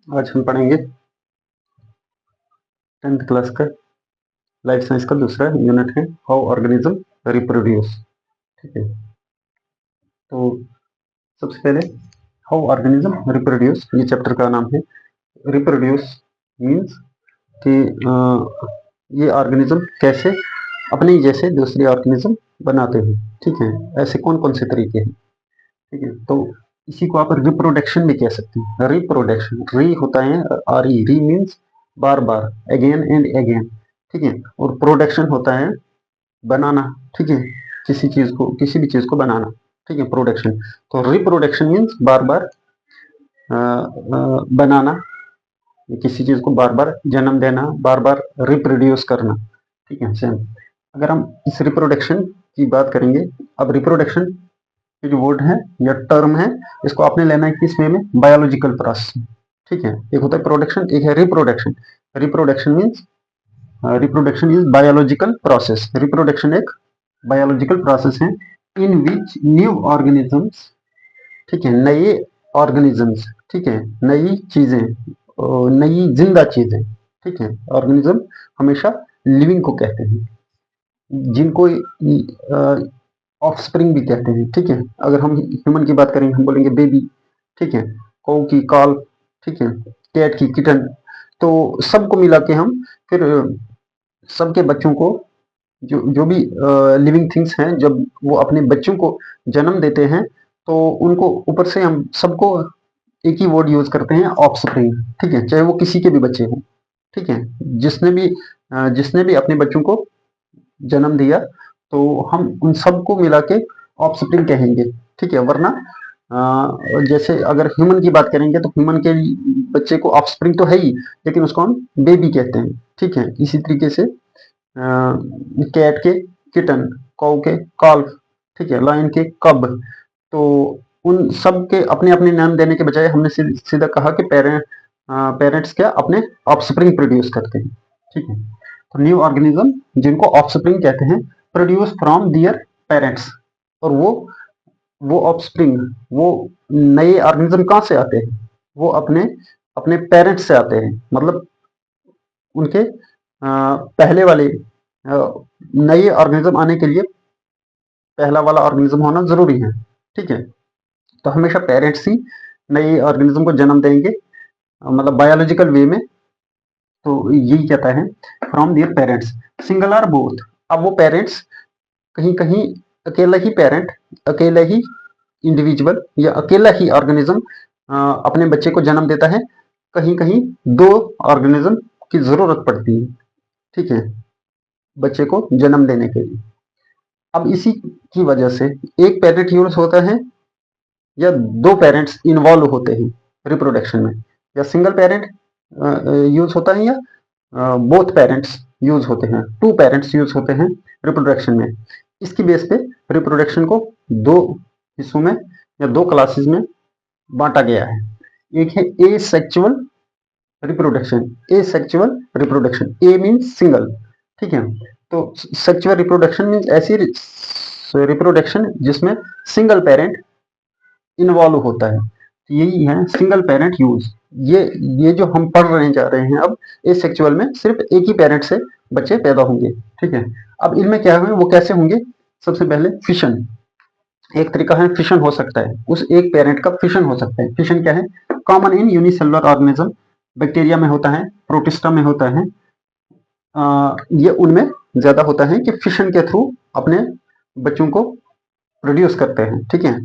आज हम पढ़ेंगे 10th क्लास का लाइफ साइंस का दूसरा यूनिट है हाउ ऑर्गेनिज्म रिप्रोड्यूस। ठीक है, तो सबसे पहले हाउ ऑर्गेनिज्म रिप्रोड्यूस, ये चैप्टर का नाम है। रिप्रोड्यूस मीन्स कि ये ऑर्गेनिज्म कैसे अपने ही जैसे दूसरे ऑर्गेनिज्म बनाते हैं। ठीक है, ऐसे कौन कौन से तरीके हैं। ठीक है, तो इसी को आप रिप्रोडक्शन भी कह सकते हैं। रिप्रोडक्शन, री होता है आर ई, री means bar bar, again and again. ठीक है, और प्रोडक्शन होता है बनाना। ठीक है, किसी चीज को, किसी भी चीज को बनाना। ठीक है, प्रोडक्शन। तो रिप्रोडक्शन मीन्स बार बार बनाना, किसी चीज को बार बार जन्म देना, बार बार रिप्रोड्यूस करना। ठीक है, सेम। अगर हम इस रिप्रोडक्शन की बात करेंगे, अब रिप्रोडक्शन ये जो वर्ड है या टर्म है, इसको आपने लेना है किस वे में, बायोलॉजिकल प्रोसेस। ठीक है, एक होता है प्रोडक्शन, एक है reproduction. Reproduction means, reproduction is biological process. Reproduction एक बायोलॉजिकल प्रोसेस है इन विच न्यू ऑर्गेनिजम्स, ठीक है, नए ऑर्गेनिजम्स, ठीक है, नई चीजें, नई जिंदा चीजें। ठीक है, ऑर्गेनिज्म हमेशा लिविंग को कहते हैं, जिनको ऑफस्प्रिंग भी कहते हैं। ठीक है, अगर हम ह्यूमन की बात करेंगे हम बोलेंगे बेबी। ठीक है, कौ की कॉल, ठीक है, कैट की किटन। तो सबको मिला के हम फिर सबके बच्चों को, जो जो भी लिविंग थिंग्स हैं, जब वो अपने बच्चों को जन्म देते हैं, तो उनको ऊपर से हम सबको एक ही वर्ड यूज करते हैं, ऑफस्प्रिंग। ठीक है, चाहे वो किसी के भी बच्चे हों। ठीक है, जिसने भी अपने बच्चों को जन्म दिया, तो हम उन सबको मिला के ऑफस्प्रिंग कहेंगे। ठीक है, वरना जैसे अगर ह्यूमन की बात करेंगे तो ह्यूमन के बच्चे को ऑफस्प्रिंग तो है ही, लेकिन उसको हम बेबी कहते हैं। ठीक है, इसी तरीके से कैट के किटन, कौ के कॉल्फ, ठीक है, लायन के कब। तो उन सब के अपने अपने नाम देने के बजाय हमने सीधा कहा कि पेरेंट्स क्या अपने ऑफस्प्रिंग प्रोड्यूस करते हैं। ठीक है, तो न्यू ऑर्गेनिज्म जिनको ऑफस्प्रिंग कहते हैं, प्रोड्यूस फ्रॉम दियर पेरेंट्स। और वो ऑफस्प्रिंग, वो नए ऑर्गेनिज्म कहाँ से आते हैं, वो अपने अपने पेरेंट्स से आते हैं। मतलब उनके पहले वाले नए ऑर्गेनिज्म आने के लिए पहला वाला ऑर्गेनिज्म होना जरूरी है। ठीक है, तो हमेशा पेरेंट्स ही नए ऑर्गेनिज्म को जन्म देंगे, मतलब बायोलॉजिकल वे में। तो यही कहता है from their parents, single or both. अब वो पेरेंट्स कहीं कहीं अकेला ही पेरेंट, अकेला ही इंडिविजुअल या अकेला ही ऑर्गेनिज्म अपने बच्चे को जन्म देता है, कहीं कहीं दो ऑर्गेनिज्म की जरूरत पड़ती है। ठीक है, बच्चे को जन्म देने के लिए। अब इसी की वजह से एक पेरेंट यूज होता है या दो पेरेंट्स इन्वॉल्व होते हैं रिप्रोडक्शन में, या सिंगल पेरेंट यूज होता है, या बोथ पेरेंट्स यूज होते हैं, टू पेरेंट्स यूज होते हैं रिप्रोडक्शन में। इसकी बेस पे रिप्रोडक्शन को दो हिस्सों में या दो क्लासेस में बांटा गया है। एक है ए सेक्चुअल रिप्रोडक्शन, ए सेक्चुअल रिप्रोडक्शन, ए मीन्स सिंगल। ठीक है, तो सेक्चुअल रिप्रोडक्शन मीन्स ऐसी रिप्रोडक्शन जिसमें सिंगल पेरेंट इन्वॉल्व होता है। यही है सिंगल पेरेंट यूज। ये जो हम पढ़ रहे जा रहे हैं अब, एसेक्सुअल में सिर्फ एक ही पेरेंट से बच्चे पैदा होंगे। ठीक है, अब इनमें क्या है, वो कैसे होंगे। सबसे पहले फिशन, एक तरीका है फिशन हो सकता है, उस एक पेरेंट का फिशन हो सकता है। फिशन क्या है, common in unicellular organism, bacteria में होता है, प्रोटिस्टा में होता है। ये उनमें ज्यादा होता है कि फिशन के थ्रू अपने बच्चों को प्रोड्यूस करते हैं। ठीक है,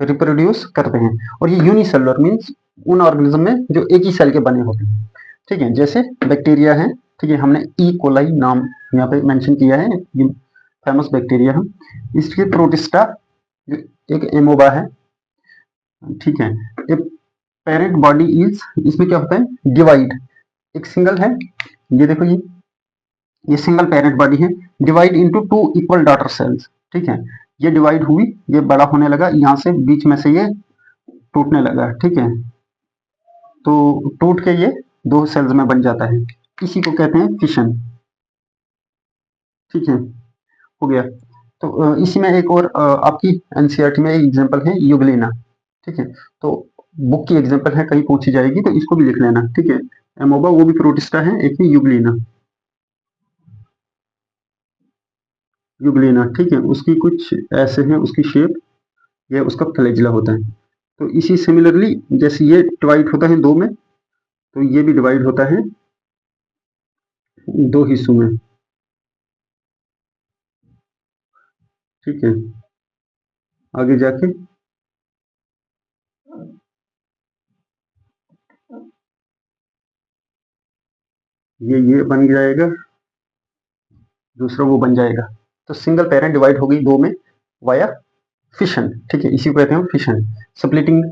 रिप्रोड्यूस करते हैं। और ये यूनिसेलुलर मीन्स उन ऑर्गेनिज्म में जो एक ही सेल के बने होते हैं। ठीक है, जैसे बैक्टीरिया है। ठीक है, हमने ई कोलाई नाम यहाँ पे मेंशन किया है, ये फेमस बैक्टीरिया है। इसके प्रोटिस्टा एक एमोबा है। ठीक है, एक पेरेंट बॉडी इज, इसमें क्या होता है, डिवाइड। एक सिंगल है, ये देखो, ये सिंगल पेरेंट बॉडी है, divide into two equal daughter cells. ठीक है, ये डिवाइड हुई, ये बड़ा होने लगा, यहाँ से बीच में से ये टूटने लगा। ठीक है, तो टूट के ये दो सेल्स में बन जाता है, इसी को कहते हैं फिशन। ठीक है, हो गया। तो इसी में एक और आपकी एनसीईआरटी में एक एग्जांपल है यूग्लिना। ठीक है, तो बुक की एग्जांपल है, कहीं पूछी जाएगी तो इसको भी लिख लेना, ठीक है। एमोबा वो भी प्रोटिस्टा है, एक ही यूग्लिना, यूग्लिना, ठीक है। उसकी कुछ ऐसे है उसकी शेप, यह उसका फ्लैजिला होता है। तो इसी सिमिलरली जैसे ये डिवाइड होता है दो में, तो ये भी डिवाइड होता है दो हिस्सों में, ठीक है। आगे जाके ये बन जाएगा, दूसरा वो बन जाएगा। तो सिंगल पेरेंट डिवाइड हो गई दो में वाया फिशन, ठीक है। इसी को कहते हैं fission, splitting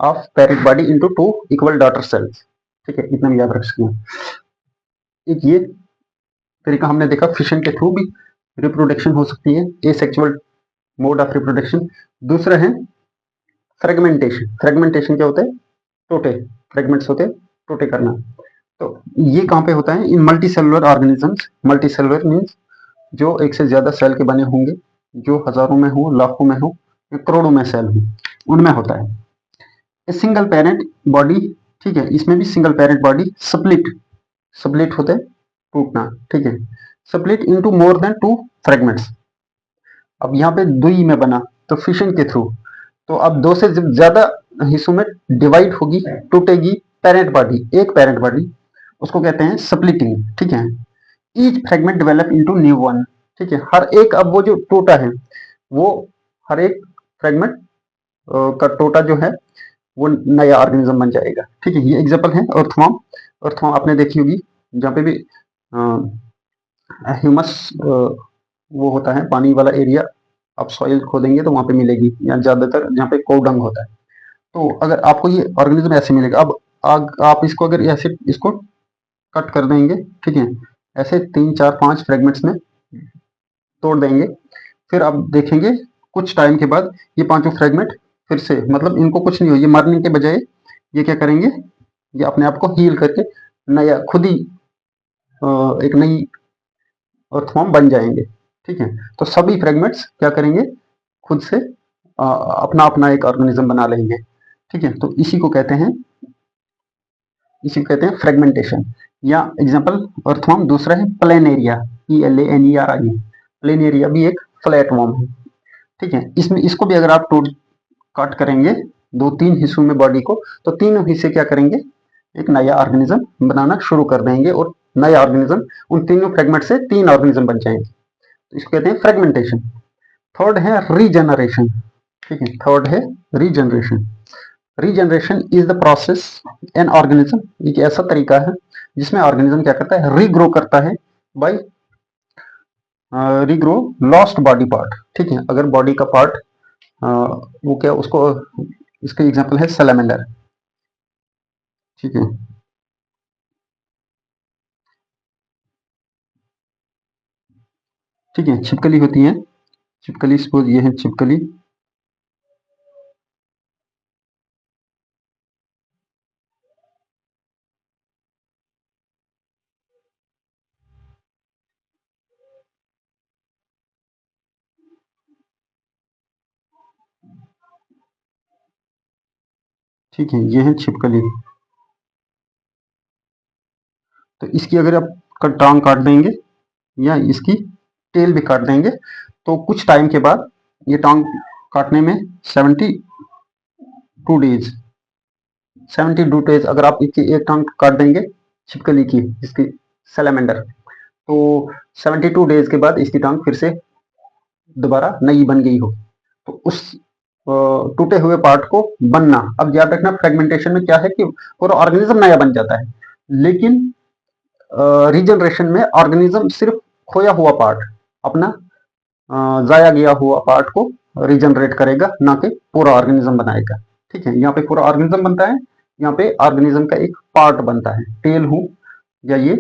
of parent body into two equal daughter cells, ठीक है। इतना भी याद रख सकते हैं। एक ये तरीका हमने देखा, फिशन के थ्रू भी रिप्रोडक्शन हो सकती है, एसेक्सुअल मोड ऑफ रिप्रोडक्शन। दूसरा है फ्रेगमेंटेशन। फ्रेगमेंटेशन क्या होता है? टोटे, फ्रेगमेंट्स होते हैं, टोटे करना। तो ये कहाँ पे होता है? In multi cellular organisms. Multi cellular means जो एक से ज्यादा सेल के बने होंगे, जो हजारों में हो, लाखों में हो, या करोड़ों में सेल हो, उनमें होता है। ए सिंगल पेरेंट बॉडी, ठीक है। इसमें भी single parent body split, split होता है टूटना, ठीक है। Split into more than two fragments. अब यहाँ पे दुई में बना तो फिशन के थ्रू, तो अब दो से जब ज्यादा हिस्सों में डिवाइड होगी, टूटेगी पेरेंट बॉडी, एक पेरेंट बॉडी, उसको कहते हैं स्प्लिटिंग, ठीक है। Each fragment develop into new one, ठीक है। हर एक, अब वो जो टूटा है वो हर एक फ्रेगमेंट का टोटा जो है वो नया ऑर्गेनिज्म बन जाएगा, ठीक है। ये एग्जांपल है अर्थवॉर्म। अर्थवॉर्म आपने देखी होगी, जहाँ पे भी ह्यूमस वो होता है, पानी वाला एरिया, आप सॉइल खोदेंगे तो वहां पे मिलेगी, या ज्यादातर जहाँ पे कोडंग होता है। तो अगर आपको ये ऑर्गेनिज्म ऐसे मिलेगा, अब आप इसको अगर ऐसे इसको कट कर देंगे, ठीक है, ऐसे 3 4 5 फ्रेगमेंट्स में तोड़ देंगे, फिर आप देखेंगे कुछ टाइम के बाद ये पांचों फ्रेगमेंट फिर से, मतलब इनको कुछ नहीं हो, ये मरने के बजाय ये क्या करेंगे, ये अपने आप को हील करके नया खुद ही एक नई अर्थवॉर्म बन जाएंगे, ठीक है। तो सभी फ्रेगमेंट्स क्या करेंगे, खुद से अपना अपना एक ऑर्गेनिज्म बना लेंगे, ठीक है। तो इसी को कहते हैं फ्रेगमेंटेशन। या एग्जांपल अर्थवॉर्म दूसरा है प्लेनेरिया, PLANERIA। प्लेनेरिया भी एक फ्लैट वॉर्म है, ठीक है। इसमें इसको भी अगर आप टूट काट करेंगे दो तीन हिस्सों में बॉडी को, तो तीनों हिस्से क्या करेंगे, एक नया ऑर्गेनिज्म बनाना शुरू कर देंगे, और नया ऑर्गेनिज्म उन तीनों फ्रेगमेंट से तीन ऑर्गेनिज्म बन जाएंगे। तो इसको कहते हैं फ्रेगमेंटेशन। थर्ड है रीजनरेशन, ठीक है। थर्ड है regeneration. Regeneration is the process an organism, एक ऐसा तरीका है जिसमें ऑर्गेनिज्म क्या करता है, रीग्रो करता है by regrow lost body part, ठीक है। अगर बॉडी का पार्ट वो क्या उसको, इसका एग्जांपल है सैलमेंडर, ठीक है। ठीक है, छिपकली होती है, छिपकली, सपोज ये है छिपकली, ठीक है। ये है छिपकली। तो इसकी अगर आप टांग काट देंगे या इसकी टेल भी काट देंगे, तो कुछ टाइम के बाद ये टांग काटने में 72 डेज, 72 डेज अगर आप इसकी एक टांग काट देंगे छिपकली की, इसकी सैलमेंडर, तो 72 डेज के बाद इसकी टांग फिर से दोबारा नई बन गई हो, तो उस टूटे हुए पार्ट को बनना, अब याद रखना फ्रेगमेंटेशन में क्या है कि पूरा ऑर्गेनिज्म नया बन जाता है, लेकिन रीजनरेशन में ऑर्गेनिज्म सिर्फ खोया हुआ पार्ट, अपना जाया गया हुआ पार्ट को रीजनरेट करेगा, ना कि पूरा ऑर्गेनिज्म बनाएगा, ठीक है। यहाँ पे पूरा ऑर्गेनिज्म बनता है, यहाँ पे ऑर्गेनिज्म का एक पार्ट बनता है, टेल हूं या ये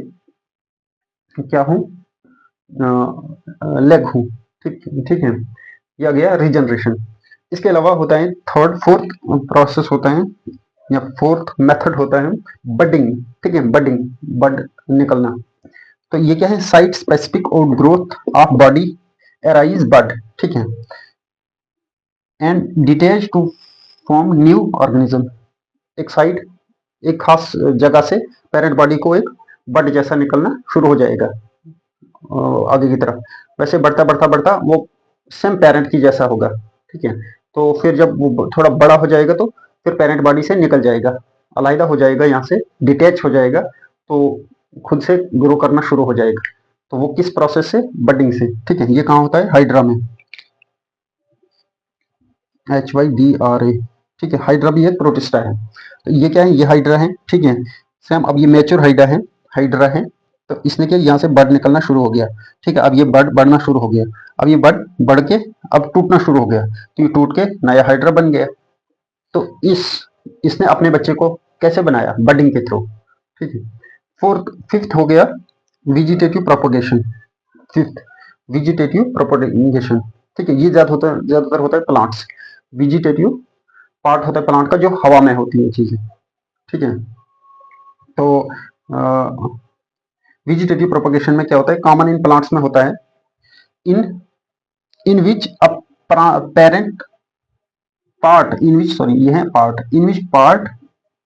क्या हूं, लेग हूं, ठीक ठीक है। ये आ गया रीजनरेशन। इसके अलावा होता है थर्ड फोर्थ प्रोसेस होता है, या फोर्थ मेथड होता है बडिंग, ठीक है। बडिंग, बड निकलना। तो ये क्या है, site specific out growth of body arise bud, ठीक है, and detach to form new organism. एक साइड, एक खास जगह से पेरेंट बॉडी को एक बड जैसा निकलना शुरू हो जाएगा आगे की तरफ। वैसे बढ़ता बढ़ता बढ़ता वो सेम पेरेंट की जैसा होगा, ठीक है। तो फिर जब वो थोड़ा बड़ा हो जाएगा तो फिर पेरेंट बॉडी से निकल जाएगा, अलहदा हो जाएगा, यहाँ से डिटैच हो जाएगा, तो खुद से ग्रो करना शुरू हो जाएगा। तो वो किस प्रोसेस से? बडिंग से, ठीक है। ये कहाँ होता है? हाइड्रा में, HYDRA, ठीक है। हाइड्रा भी एक प्रोटिस्टा है। तो ये क्या है? ये हाइड्रा है, ठीक है। सेम अब ये मैच्योर हाइड्रा है। तो इसने क्या, यहाँ से बड निकलना शुरू हो गया, ठीक है। अब ये बड बढ़ना शुरू हो गया, अब ये बड बढ़ के अब टूटना शुरू हो गया, तो ये टूट के नया हाइड्रा बन गया। तो इसने अपने बच्चे को कैसे बनाया? बडिंग के थ्रू, ठीक है। फिफ्थ हो गया vegetative propagation. Fifth, vegetative propagation, ठीक है। ये ज्यादातर होता है प्लांट्स। वेजिटेटिव पार्ट होता है प्लांट का जो हवा में होती है चीजें, ठीक है। तो वेजिटेटिव प्रोपोगेशन में क्या होता है? कॉमन इन प्लांट्स में होता है, in in which a parent part, in which, sorry ये है part, in which part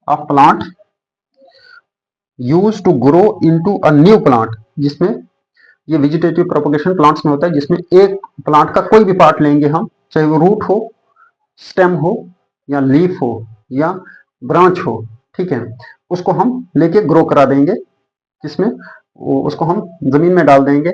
of plant use to grow into a new plant, जिसमें ये वेजिटेटिव प्रोपोगेशन प्लांट्स में होता है जिसमें एक प्लांट का कोई भी पार्ट लेंगे हम, चाहे वो रूट हो, स्टेम हो, या लीफ हो, या ब्रांच हो, ठीक है। उसको हम लेके ग्रो करा देंगे, जिसमें उसको हम जमीन में डाल देंगे,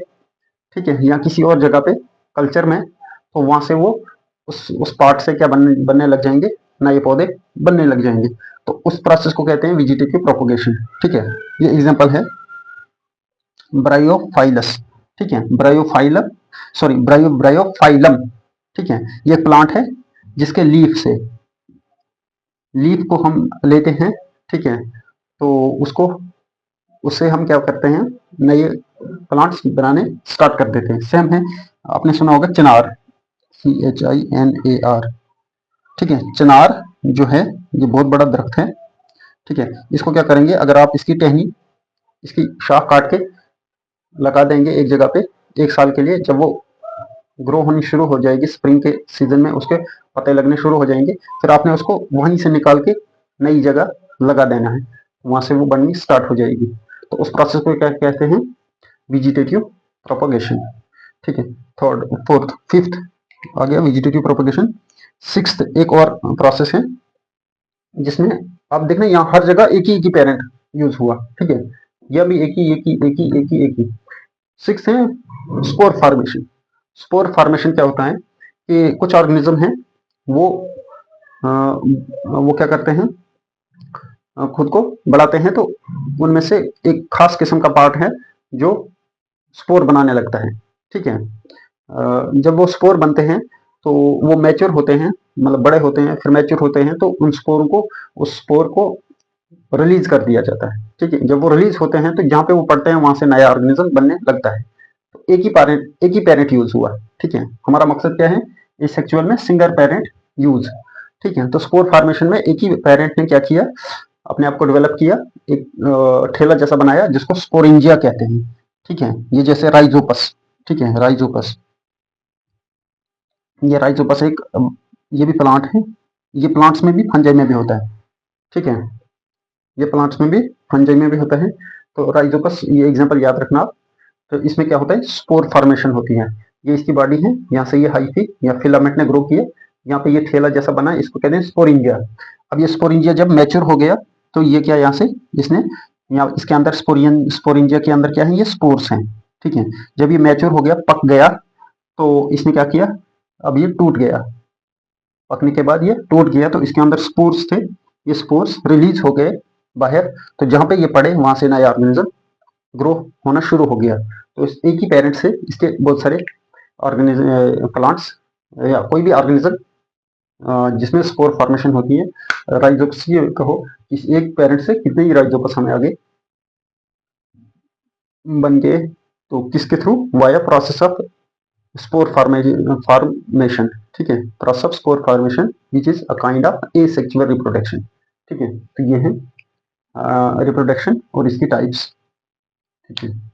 ठीक है, या किसी और जगह पे कल्चर में, तो वहां से वो उस पार्ट से क्या बनने लग जाएंगे? नए पौधे बनने लग जाएंगे। तो उस प्रोसेस को कहते हैं वेजिटेटिव प्रोपोगेशन, ठीक है। ये एग्जांपल है ब्रायोफाइलस, ठीक है। ब्रायोफाइलम, ठीक है। ये प्लांट है जिसके लीफ को हम लेते हैं, ठीक है। तो उससे हम क्या करते हैं? नए प्लांट्स बनाने स्टार्ट कर देते हैं। सेम है, आपने सुना होगा चिनार, CHINAR, ठीक है। चिनार जो है ये बहुत बड़ा दरख्त है, ठीक है। इसको क्या करेंगे? अगर आप इसकी टहनी, इसकी शाख काट के लगा देंगे एक जगह पे 1 साल के लिए, जब वो ग्रो होनी शुरू हो जाएगी स्प्रिंग के सीजन में, उसके पत्ते लगने शुरू हो जाएंगे, फिर आपने उसको वहीं से निकाल के नई जगह लगा देना है, वहां से वो बननी स्टार्ट हो जाएगी। तो उस प्रोसेस को क्या कहते हैं? वेजिटेटिव प्रोपोगेशन, ठीक है। थर्ड, फोर्थ, फिफ्थ आ गया वेजिटेटिव प्रोपोगेशन। सिक्स्थ एक और प्रोसेस है जिसमें आप देखना यहाँ हर जगह एक ही पेरेंट यूज हुआ, ठीक है। यह भी एक ही। सिक्स है स्पोर फॉर्मेशन। स्पोर फॉर्मेशन क्या होता है कि कुछ ऑर्गेनिज्म हैं वो वो क्या करते हैं? खुद को बढ़ाते हैं, तो उनमें से एक खास किस्म का पार्ट है जो स्पोर बनाने लगता है, ठीक है। जब वो स्पोर बनते हैं तो वो मैच्योर होते हैं, मतलब बड़े होते हैं, फिर मैच्योर होते हैं, तो उस स्पोर को रिलीज कर दिया जाता है, ठीक है। जब वो रिलीज होते हैं तो जहाँ पे वो पड़ते हैं वहां से नया ऑर्गेनिज्म बनने लगता है। तो एक ही पेरेंट यूज हुआ, ठीक है। हमारा मकसद क्या है इस सेक्चुअल में? सिंगल पेरेंट यूज, ठीक है। तो स्पोर फॉर्मेशन में एक ही पेरेंट ने क्या किया? अपने आप को डेवलप किया, एक ठेला जैसा बनाया जिसको स्पोरेंजिया कहते हैं, ठीक है। ये जैसे राइजोपस, ठीक है, राइजोपस, ये राइजोपस एक ये भी प्लांट है। ये प्लांट्स में भी, फंजाई में भी होता है, ठीक है। ये प्लांट्स में भी, फंजाई में भी होता है। तो राइजोपस, ये एग्जांपल याद रखना आप। तो इसमें क्या होता है? स्पोर फॉर्मेशन होती है। ये इसकी बॉडी है, यहाँ से ये हाइफी या फिलामेंट ने ग्रो किया, यहाँ पे ये थैला जैसा बना, इसको कहते हैं स्पोरेंजिया। अब ये स्पोरेंजिया जब मैच्योर हो गया तो ये क्या, यहाँ से इसने, यहाँ इसके अंदर स्पोरेंजिया के अंदर क्या है? ये स्पोर्स हैं, ठीक है। जब ये मैच्योर हो गया, पक गया, तो इसने क्या किया? अब ये टूट गया, पकने के बाद ये टूट गया, तो इसके अंदर स्पोर्स थे, ये स्पोर्स रिलीज हो गए बाहर, तो जहां पे ये पड़े वहां से नया ऑर्गेनिज्म ग्रो होना शुरू हो गया। तो इस एक ही पेरेंट से इसके बहुत सारे ऑर्गेनिज्म, प्लांट्स या कोई भी ऑर्गेनिज्म जिसमें स्पोर फॉर्मेशन होती है, राइजोपस, ये कहो इस एक पेरेंट से कितने ही राइजोपस हमें आगे बन के, तो किसके through? Via process of spore formation, ठीक है। Process of spore formation which is a kind of asexual reproduction, ठीक है। तो ये है रिप्रोडक्शन और इसकी टाइप्स, ठीक है।